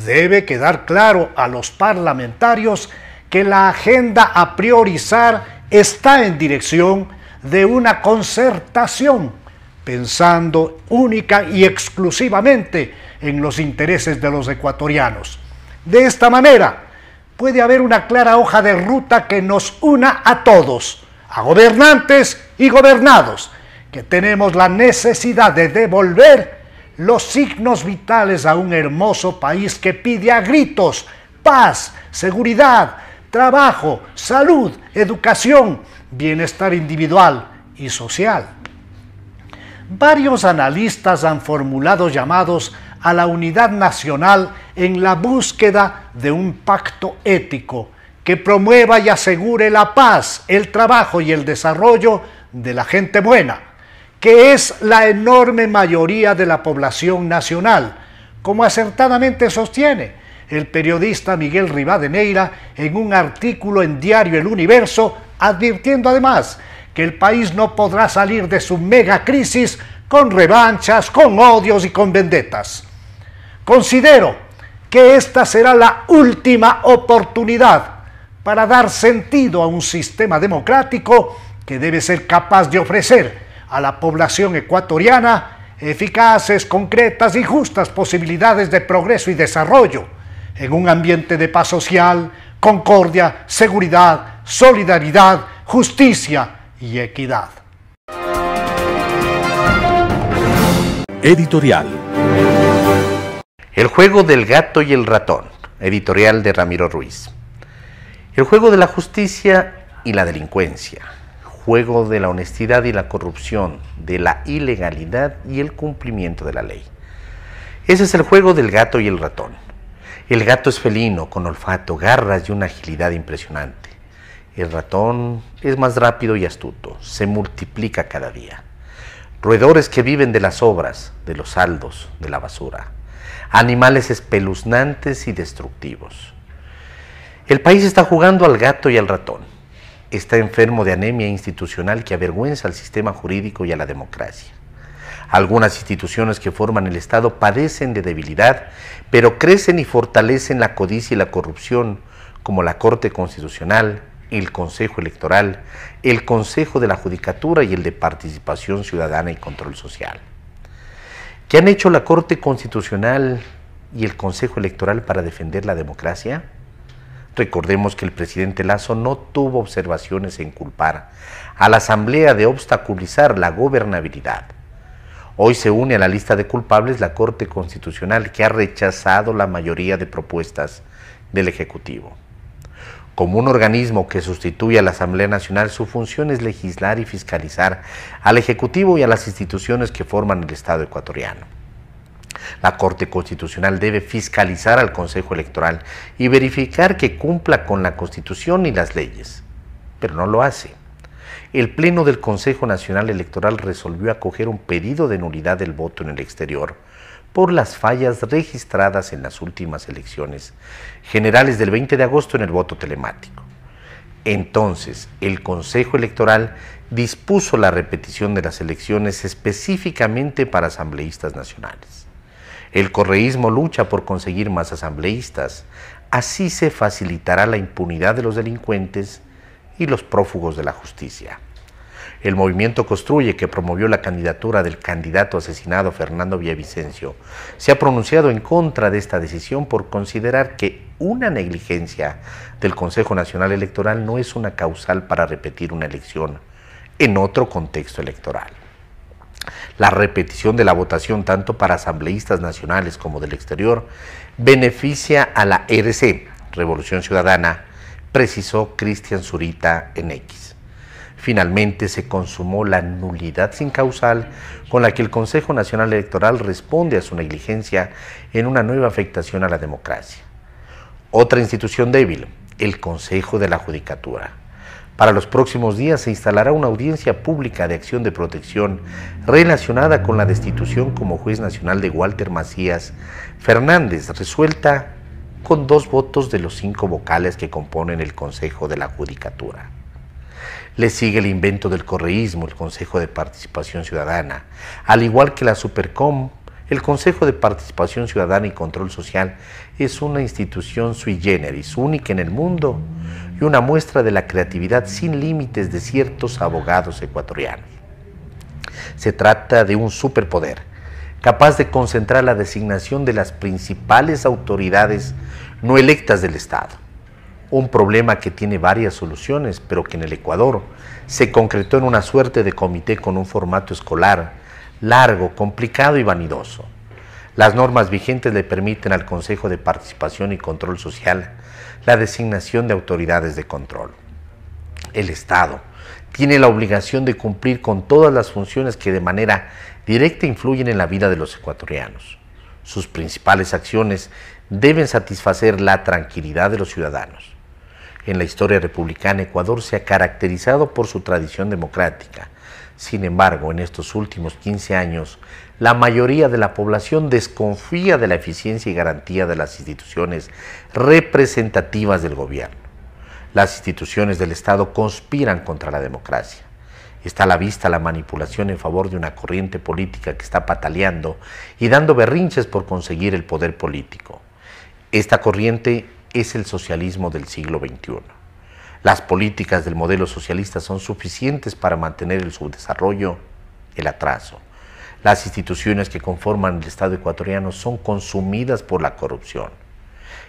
debe quedar claro a los parlamentarios que la agenda a priorizar está en dirección de una concertación, pensando única y exclusivamente en los intereses de los ecuatorianos. De esta manera, puede haber una clara hoja de ruta que nos una a todos, a gobernantes y gobernados, que tenemos la necesidad de devolver los signos vitales a un hermoso país que pide a gritos paz, seguridad, trabajo, salud, educación, bienestar individual y social. Varios analistas han formulado llamados a la unidad nacional en la búsqueda de un pacto ético que promueva y asegure la paz, el trabajo y el desarrollo de la gente buena, que es la enorme mayoría de la población nacional, como acertadamente sostiene el periodista Miguel Rivadeneira en un artículo en Diario El Universo, advirtiendo además que el país no podrá salir de su megacrisis con revanchas, con odios y con vendetas. Considero que esta será la última oportunidad para dar sentido a un sistema democrático que debe ser capaz de ofrecer a la población ecuatoriana eficaces, concretas y justas posibilidades de progreso y desarrollo en un ambiente de paz social, concordia, seguridad, solidaridad, justicia y equidad. Editorial. El juego del gato y el ratón, editorial de Ramiro Ruiz. El juego de la justicia y la delincuencia, juego de la honestidad y la corrupción, de la ilegalidad y el cumplimiento de la ley. Ese es el juego del gato y el ratón. El gato es felino, con olfato, garras y una agilidad impresionante. El ratón es más rápido y astuto, se multiplica cada día. Roedores que viven de las obras, de los saldos, de la basura. Animales espeluznantes y destructivos. El país está jugando al gato y al ratón. Está enfermo de anemia institucional que avergüenza al sistema jurídico y a la democracia. Algunas instituciones que forman el Estado padecen de debilidad, pero crecen y fortalecen la codicia y la corrupción, como la Corte Constitucional, el Consejo Electoral, el Consejo de la Judicatura y el de Participación Ciudadana y Control Social. ¿Qué han hecho la Corte Constitucional y el Consejo Electoral para defender la democracia? Recordemos que el presidente Lasso no tuvo observaciones en culpar a la Asamblea de obstaculizar la gobernabilidad. Hoy se une a la lista de culpables la Corte Constitucional, que ha rechazado la mayoría de propuestas del Ejecutivo. Como un organismo que sustituye a la Asamblea Nacional, su función es legislar y fiscalizar al Ejecutivo y a las instituciones que forman el Estado ecuatoriano. La Corte Constitucional debe fiscalizar al Consejo Electoral y verificar que cumpla con la Constitución y las leyes, pero no lo hace. El Pleno del Consejo Nacional Electoral resolvió acoger un pedido de nulidad del voto en el exterior por las fallas registradas en las últimas elecciones generales del 20 de agosto en el voto telemático. Entonces, el Consejo Electoral dispuso la repetición de las elecciones específicamente para asambleístas nacionales. El correísmo lucha por conseguir más asambleístas, así se facilitará la impunidad de los delincuentes y los prófugos de la justicia. El movimiento Construye, que promovió la candidatura del candidato asesinado Fernando Villavicencio, se ha pronunciado en contra de esta decisión por considerar que una negligencia del Consejo Nacional Electoral no es una causal para repetir una elección en otro contexto electoral. La repetición de la votación tanto para asambleístas nacionales como del exterior beneficia a la RC, Revolución Ciudadana, precisó Cristian Zurita en X. Finalmente se consumó la nulidad sin causal con la que el Consejo Nacional Electoral responde a su negligencia en una nueva afectación a la democracia. Otra institución débil, el Consejo de la Judicatura. Para los próximos días se instalará una audiencia pública de acción de protección relacionada con la destitución como juez nacional de Walter Macías Fernández, resuelta con 2 votos de los 5 vocales que componen el Consejo de la Judicatura. Le sigue el invento del correísmo, el Consejo de Participación Ciudadana. Al igual que la Supercom, el Consejo de Participación Ciudadana y Control Social es una institución sui generis, única en el mundo y una muestra de la creatividad sin límites de ciertos abogados ecuatorianos. Se trata de un superpoder, capaz de concentrar la designación de las principales autoridades no electas del Estado. Un problema que tiene varias soluciones, pero que en el Ecuador se concretó en una suerte de comité con un formato escolar, largo, complicado y vanidoso. Las normas vigentes le permiten al Consejo de Participación y Control Social la designación de autoridades de control. El Estado tiene la obligación de cumplir con todas las funciones que de manera directa influyen en la vida de los ecuatorianos. Sus principales acciones deben satisfacer la tranquilidad de los ciudadanos. En la historia republicana, Ecuador se ha caracterizado por su tradición democrática. Sin embargo, en estos últimos 15 años, la mayoría de la población desconfía de la eficiencia y garantía de las instituciones representativas del gobierno. Las instituciones del Estado conspiran contra la democracia. Está a la vista la manipulación en favor de una corriente política que está pataleando y dando berrinches por conseguir el poder político. Esta corriente es el socialismo del siglo XXI. Las políticas del modelo socialista son suficientes para mantener el subdesarrollo, el atraso. Las instituciones que conforman el Estado ecuatoriano son consumidas por la corrupción.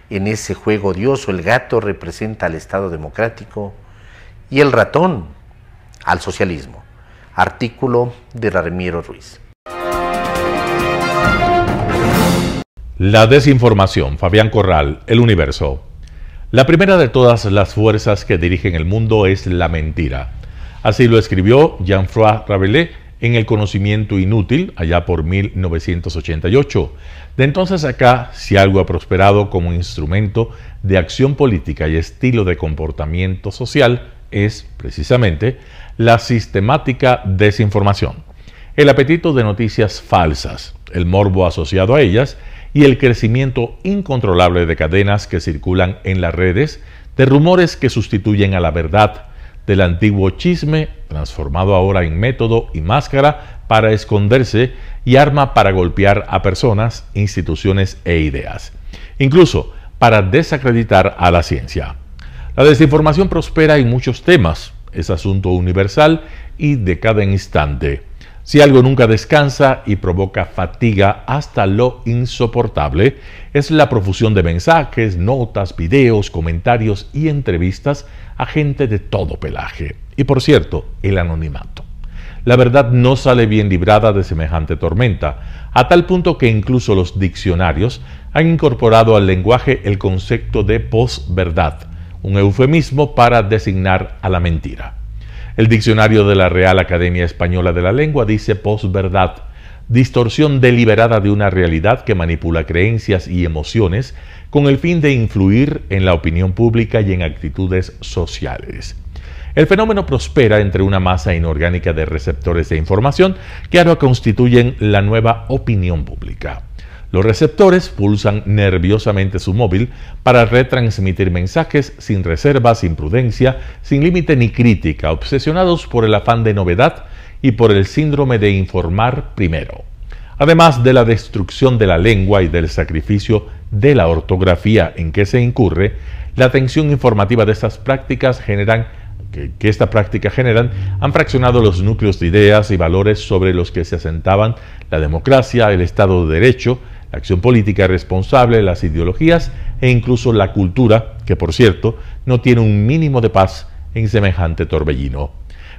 En ese juego odioso, el gato representa al Estado democrático y el ratón al socialismo. Artículo de Ramiro Ruiz. La desinformación. Fabián Corral, El Universo. La primera de todas las fuerzas que dirigen el mundo es la mentira. Así lo escribió Jean-François Rabelais en El conocimiento inútil, allá por 1988. De entonces acá, si algo ha prosperado como instrumento de acción política y estilo de comportamiento social, es, precisamente, la sistemática desinformación. El apetito de noticias falsas, el morbo asociado a ellas y el crecimiento incontrolable de cadenas que circulan en las redes, de rumores que sustituyen a la verdad, del antiguo chisme transformado ahora en método y máscara para esconderse y arma para golpear a personas, instituciones e ideas, incluso para desacreditar a la ciencia. La desinformación prospera en muchos temas, es asunto universal y de cada instante. Si algo nunca descansa y provoca fatiga hasta lo insoportable, es la profusión de mensajes, notas, videos, comentarios y entrevistas a gente de todo pelaje. Y por cierto, el anonimato. La verdad no sale bien librada de semejante tormenta, a tal punto que incluso los diccionarios han incorporado al lenguaje el concepto de posverdad, un eufemismo para designar a la mentira. El diccionario de la Real Academia Española de la Lengua dice posverdad, distorsión deliberada de una realidad que manipula creencias y emociones con el fin de influir en la opinión pública y en actitudes sociales. El fenómeno prospera entre una masa inorgánica de receptores de información que ahora constituyen la nueva opinión pública. Los receptores pulsan nerviosamente su móvil para retransmitir mensajes sin reserva, sin prudencia, sin límite ni crítica, obsesionados por el afán de novedad y por el síndrome de informar primero. Además de la destrucción de la lengua y del sacrificio de la ortografía en que se incurre, la tensión informativa de estas prácticas han fraccionado los núcleos de ideas y valores sobre los que se asentaban la democracia, el Estado de Derecho, la acción política responsable, las ideologías e incluso la cultura, que por cierto no tiene un mínimo de paz en semejante torbellino.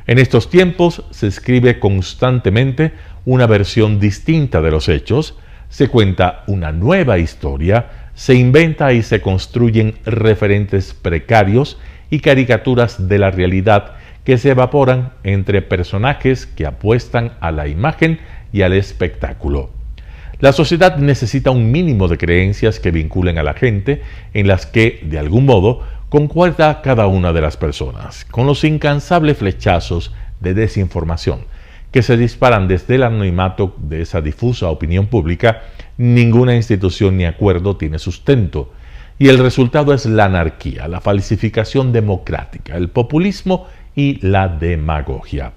En estos tiempos se escribe constantemente una versión distinta de los hechos, se cuenta una nueva historia, se inventa y se construyen referentes precarios y caricaturas de la realidad que se evaporan entre personajes que apuestan a la imagen y al espectáculo. La sociedad necesita un mínimo de creencias que vinculen a la gente, en las que, de algún modo, concuerda cada una de las personas, con los incansables flechazos de desinformación que se disparan desde el anonimato de esa difusa opinión pública. Ninguna institución ni acuerdo tiene sustento, y el resultado es la anarquía, la falsificación democrática, el populismo y la demagogia.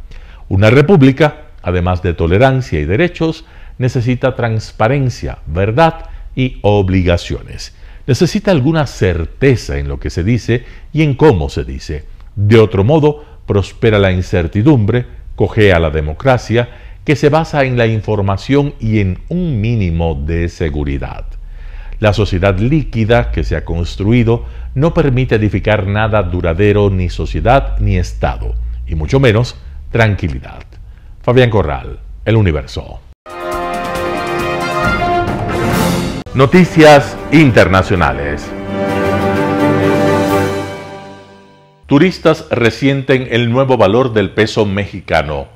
Una república, además de tolerancia y derechos, necesita transparencia, verdad y obligaciones. Necesita alguna certeza en lo que se dice y en cómo se dice. De otro modo, prospera la incertidumbre, cojea la democracia, que se basa en la información y en un mínimo de seguridad. La sociedad líquida que se ha construido no permite edificar nada duradero, ni sociedad ni Estado, y mucho menos tranquilidad. Fabián Corral, El Universo. Noticias internacionales. Turistas resienten el nuevo valor del peso mexicano.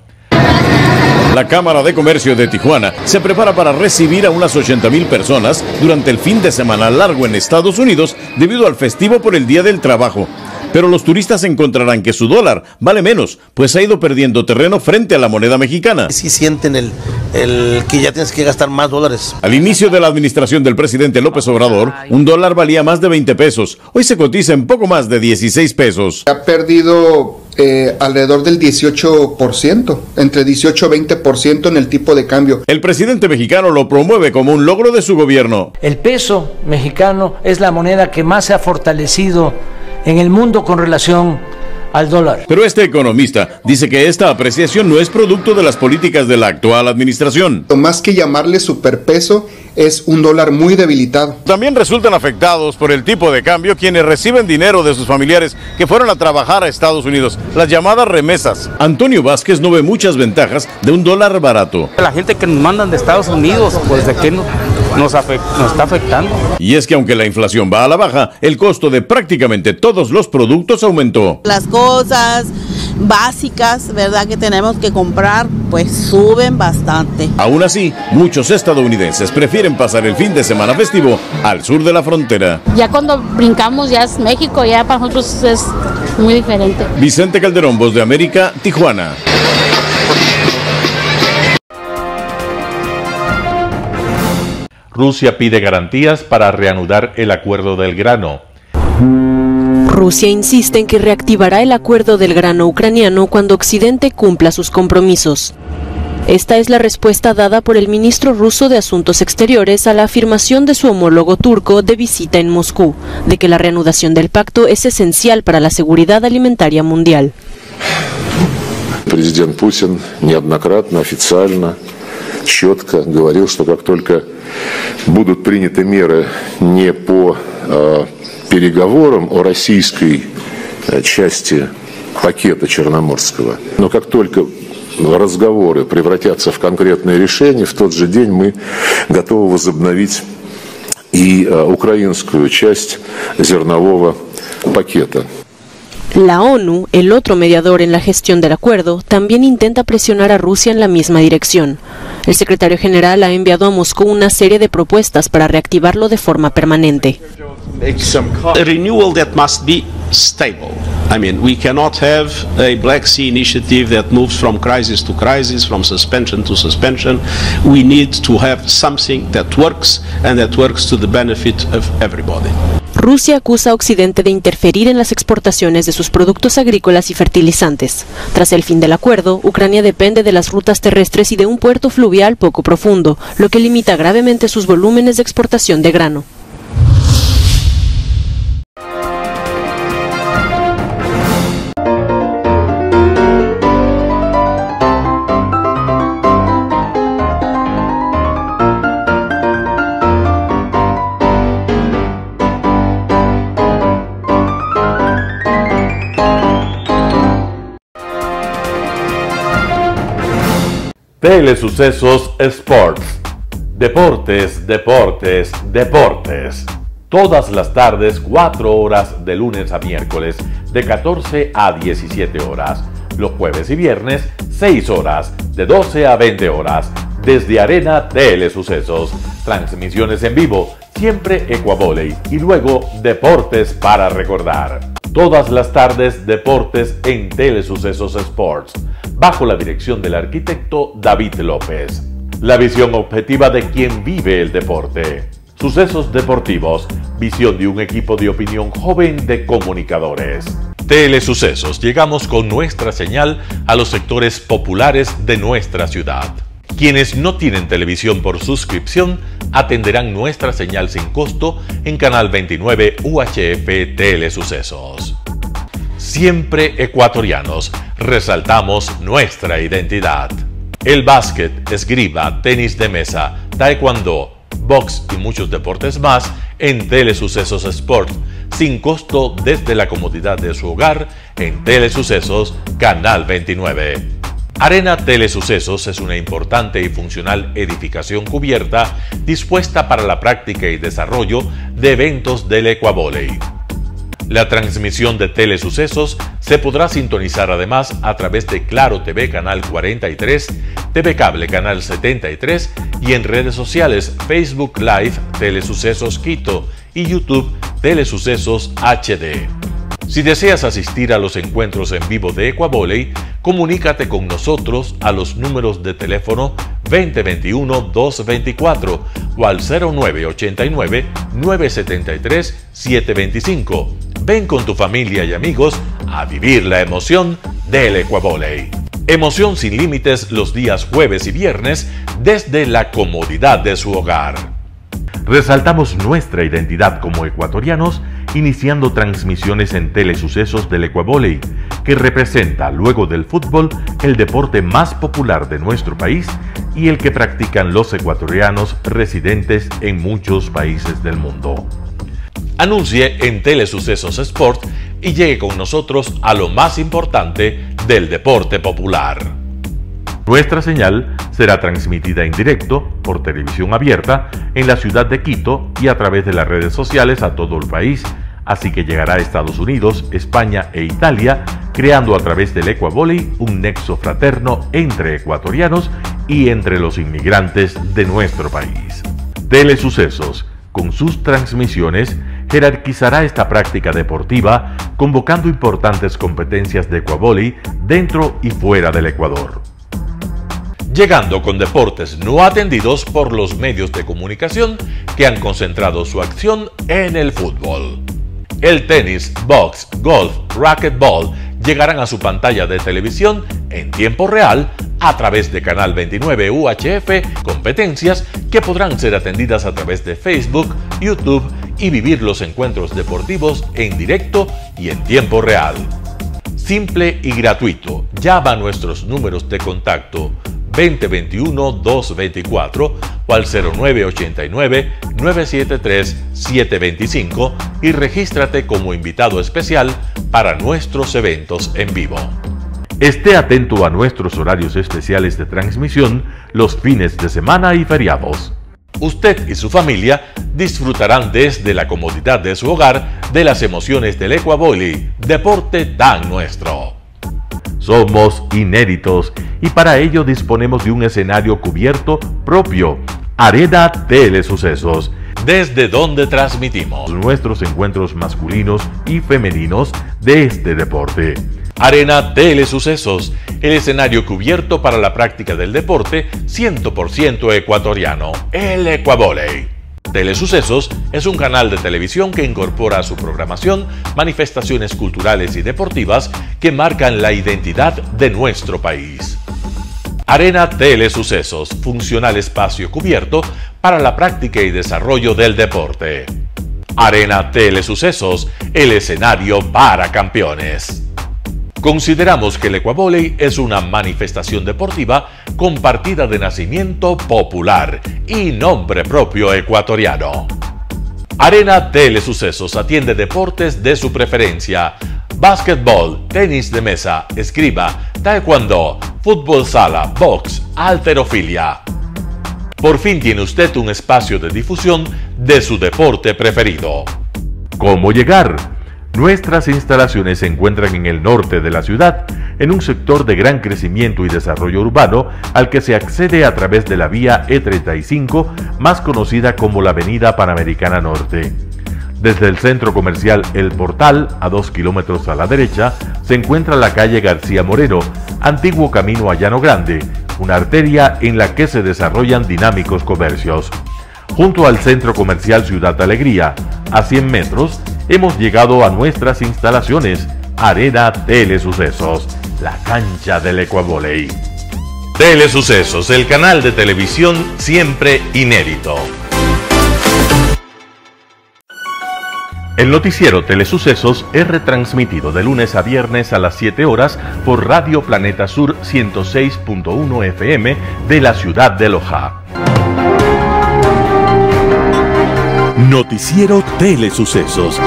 La Cámara de Comercio de Tijuana se prepara para recibir a unas 80,000 personas durante el fin de semana largo en Estados Unidos debido al festivo por el Día del Trabajo. Pero los turistas encontrarán que su dólar vale menos, pues ha ido perdiendo terreno frente a la moneda mexicana. Sí sienten el que ya tienes que gastar más dólares. Al inicio de la administración del presidente López Obrador, un dólar valía más de 20 pesos. Hoy se cotiza en poco más de 16 pesos. Ha perdido alrededor del 18%, entre 18 y 20% en el tipo de cambio. El presidente mexicano lo promueve como un logro de su gobierno. El peso mexicano es la moneda que más se ha fortalecido en el mundo con relación al dólar. Pero este economista dice que esta apreciación no es producto de las políticas de la actual administración. Más que llamarle superpeso, es un dólar muy debilitado. También resultan afectados por el tipo de cambio quienes reciben dinero de sus familiares que fueron a trabajar a Estados Unidos, las llamadas remesas. Antonio Vázquez no ve muchas ventajas de un dólar barato. La gente que nos mandan de Estados Unidos, pues de qué nos está afectando. Y es que aunque la inflación va a la baja, el costo de prácticamente todos los productos aumentó. Las cosas básicas, ¿verdad?, que tenemos que comprar, pues suben bastante. Aún así, muchos estadounidenses prefieren pasar el fin de semana festivo al sur de la frontera. Ya cuando brincamos ya es México, ya para nosotros es muy diferente. Vicente Calderón, Voz de América, Tijuana. Rusia pide garantías para reanudar el acuerdo del grano. Rusia insiste en que reactivará el acuerdo del grano ucraniano cuando Occidente cumpla sus compromisos. Esta es la respuesta dada por el ministro ruso de Asuntos Exteriores a la afirmación de su homólogo turco de visita en Moscú, de que la reanudación del pacto es esencial para la seguridad alimentaria mundial. Президент Путин неоднократно, официально, четко говорил, что как только будут приняты меры не по переговорам о российской части пакета Черноморского, но как только разговоры превратятся в конкретные решения, в тот же день мы готовы возобновить и украинскую часть зернового пакета. La ONU, el otro mediador en la gestión del acuerdo, también intenta presionar a Rusia en la misma dirección. El secretario general ha enviado a Moscú una serie de propuestas para reactivarlo de forma permanente. A renewal that must be stable. I mean, we cannot have a Black Sea initiative that moves from crisis to crisis, from suspension to suspension. We need to have something that works and that works to the benefit of everybody. Rusia acusa a Occidente de interferir en las exportaciones de sus productos agrícolas y fertilizantes. Tras el fin del acuerdo, Ucrania depende de las rutas terrestres y de un puerto fluvial poco profundo, lo que limita gravemente sus volúmenes de exportación de grano. Telesucesos Sports. Deportes, deportes, deportes. Todas las tardes, 4 horas de lunes a miércoles, de 14 a 17 horas. Los jueves y viernes, 6 horas, de 12 a 20 horas. Desde Arena Telesucesos. Transmisiones en vivo, siempre Ecuavoley. Y luego, deportes para recordar. Todas las tardes, deportes en Telesucesos Sports, bajo la dirección del arquitecto David López. La visión objetiva de quien vive el deporte. Sucesos deportivos, visión de un equipo de opinión joven de comunicadores. Telesucesos, llegamos con nuestra señal a los sectores populares de nuestra ciudad. Quienes no tienen televisión por suscripción atenderán nuestra señal sin costo en Canal 29 UHF Telesucesos. Siempre ecuatorianos, resaltamos nuestra identidad. El básquet, esgrima, tenis de mesa, taekwondo, box y muchos deportes más en Telesucesos Sport, sin costo desde la comodidad de su hogar en Telesucesos Canal 29. Arena Telesucesos es una importante y funcional edificación cubierta dispuesta para la práctica y desarrollo de eventos del Ecuavóley. La transmisión de Telesucesos se podrá sintonizar además a través de Claro TV Canal 43, TV Cable Canal 73 y en redes sociales Facebook Live Telesucesos Quito y YouTube Telesucesos HD. Si deseas asistir a los encuentros en vivo de Ecuavóley, comunícate con nosotros a los números de teléfono 2021-224 o al 0989-973-725. Ven con tu familia y amigos a vivir la emoción del Ecuavóley. Emoción sin límites los días jueves y viernes desde la comodidad de su hogar. Resaltamos nuestra identidad como ecuatorianos iniciando transmisiones en Telesucesos del Ecuavóley, que representa, luego del fútbol, el deporte más popular de nuestro país y el que practican los ecuatorianos residentes en muchos países del mundo. Anuncie en Telesucesos Sport y llegue con nosotros a lo más importante del deporte popular. Nuestra señal será transmitida en directo por televisión abierta en la ciudad de Quito y a través de las redes sociales a todo el país, así que llegará a Estados Unidos, España e Italia, creando a través del Ecuavóley un nexo fraterno entre ecuatorianos y entre los inmigrantes de nuestro país. Telesucesos, con sus transmisiones, jerarquizará esta práctica deportiva, convocando importantes competencias de Ecuavóley dentro y fuera del Ecuador. Llegando con deportes no atendidos por los medios de comunicación que han concentrado su acción en el fútbol. El tenis, box, golf, racquetball llegarán a su pantalla de televisión en tiempo real a través de Canal 29 UHF, competencias que podrán ser atendidas a través de Facebook, YouTube y vivir los encuentros deportivos en directo y en tiempo real. Simple y gratuito. Llama a nuestros números de contacto 2021-224 o al 0989-973-725 y regístrate como invitado especial para nuestros eventos en vivo. Esté atento a nuestros horarios especiales de transmisión los fines de semana y feriados. Usted y su familia disfrutarán desde la comodidad de su hogar de las emociones del Ecuavóley, deporte tan nuestro. Somos inéditos y para ello disponemos de un escenario cubierto propio, Arena Telesucesos, desde donde transmitimos nuestros encuentros masculinos y femeninos de este deporte. Arena Telesucesos, el escenario cubierto para la práctica del deporte 100% ecuatoriano, el Ecuavóley. Telesucesos es un canal de televisión que incorpora a su programación manifestaciones culturales y deportivas que marcan la identidad de nuestro país. Arena Telesucesos, funcional espacio cubierto para la práctica y desarrollo del deporte. Arena Telesucesos, el escenario para campeones. Consideramos que el Ecuavóley es una manifestación deportiva con partida de nacimiento popular y nombre propio ecuatoriano. Arena Telesucesos atiende deportes de su preferencia: básquetbol, tenis de mesa, esgrima, taekwondo, fútbol sala, box, halterofilia. Por fin tiene usted un espacio de difusión de su deporte preferido. ¿Cómo llegar? Nuestras instalaciones se encuentran en el norte de la ciudad, en un sector de gran crecimiento y desarrollo urbano al que se accede a través de la vía E35, más conocida como la Avenida Panamericana Norte. Desde el centro comercial El Portal, a 2 kilómetros a la derecha, se encuentra la calle García Moreno, antiguo camino a Llano Grande, una arteria en la que se desarrollan dinámicos comercios. junto al Centro Comercial Ciudad Alegría. A 100 metros hemos llegado a nuestras instalaciones, Arena Telesucesos, la cancha del Ecuavóley. Telesucesos, el canal de televisión siempre inédito. El noticiero Telesucesos es retransmitido de lunes a viernes a las 7 horas por Radio Planeta Sur 106.1 FM de la ciudad de Loja. Noticiero Telesucesos.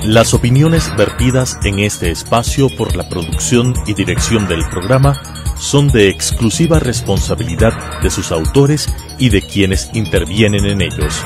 Las opiniones vertidas en este espacio por la producción y dirección del programa son de exclusiva responsabilidad de sus autores y de quienes intervienen en ellos.